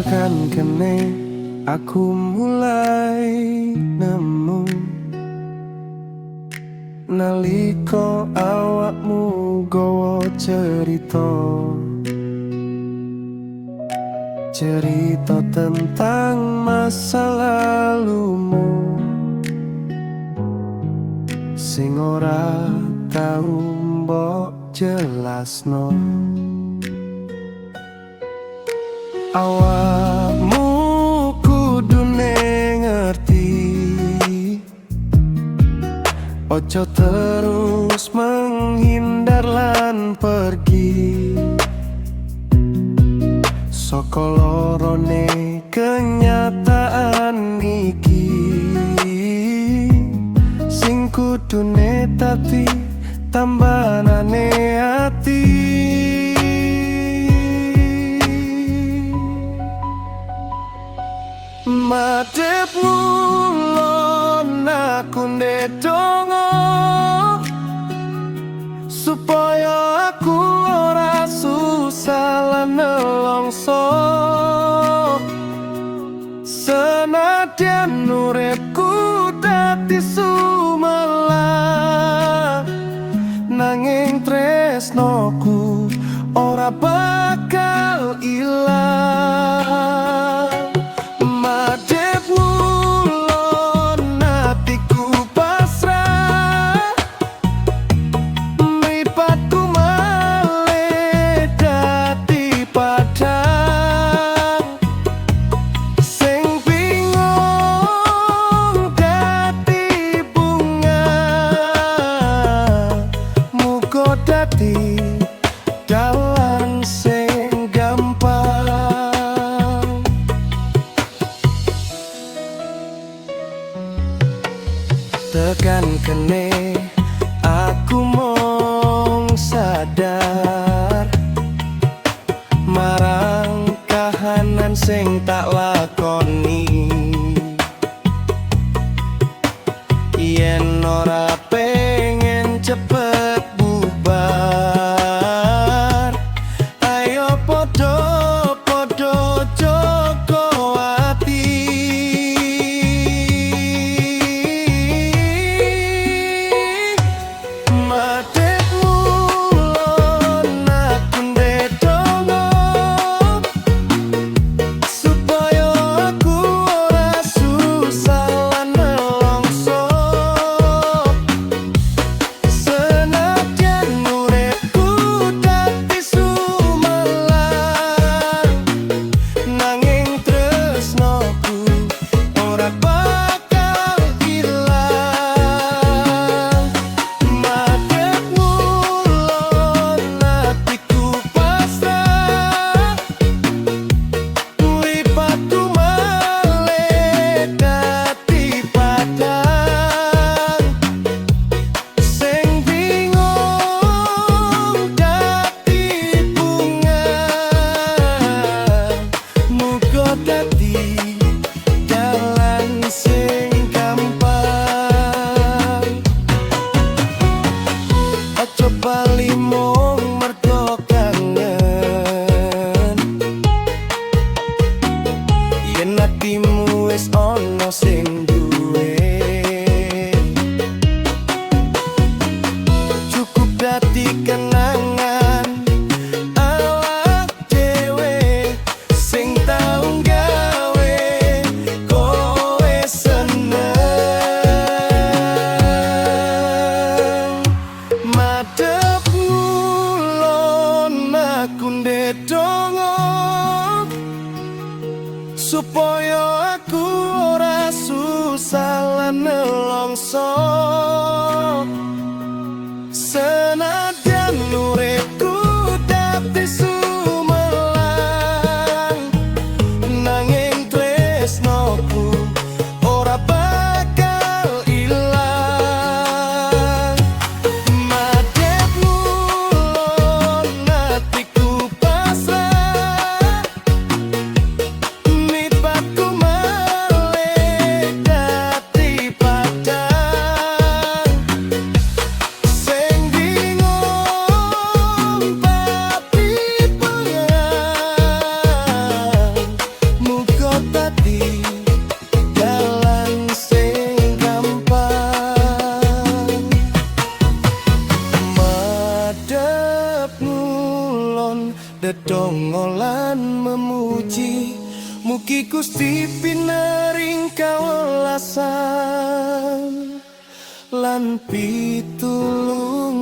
Tekan kene aku mulai nemu nalika awakmu gawa cerita tentang masa lalumu sing ora tau mbok jelasno. Awakmu kudune ngerti, ojo terus menghindar lan pergi saka lorone kenyataan iki sing kudune tapi tambanane ati. Madep ngulon aku ndedonga supaya aku ora susah lan nelongso, senadyan uripku dadi sumelang nanging tresnoku ora bakal ilang. Madep ngulon atiku pasrah, mripatku malih dadi padhang, sing bingung dadi bunga, muga dadi dalan sing gampang. Tekan kene aku mung sadar marang kahanan sing tak lakoni, yen ora pengen cepet bubar, ayo podo-podo jaga ati. Madep ngulon aku ndedonga supaya aku ora susah lan nelongso, senadyan uripku dadi sumelang nanging tresnoku ora bakal ilang. Madep ngulon atiku pasrah, mripatku malih dadi padhang, sing bingung dadi bunga, muga dadi dalan sing gampang. Ojo bali mung mergo kangen, yen atimu wis ana sing duwe, cukup dadi kenangan awak dhewe sing tau gawe kowe seneng. Madep ngulon aku ndedonga supaya aku ora susah lan nelongso, senadyan uripku dadi sumelang nanging tresnoku ora bakal ilang. Madep ngulon atiku pasrah, mripatku malih dadi padhang, ndonga lan memuji, mugi Gusti pinaring kawelasan lan pitulungan.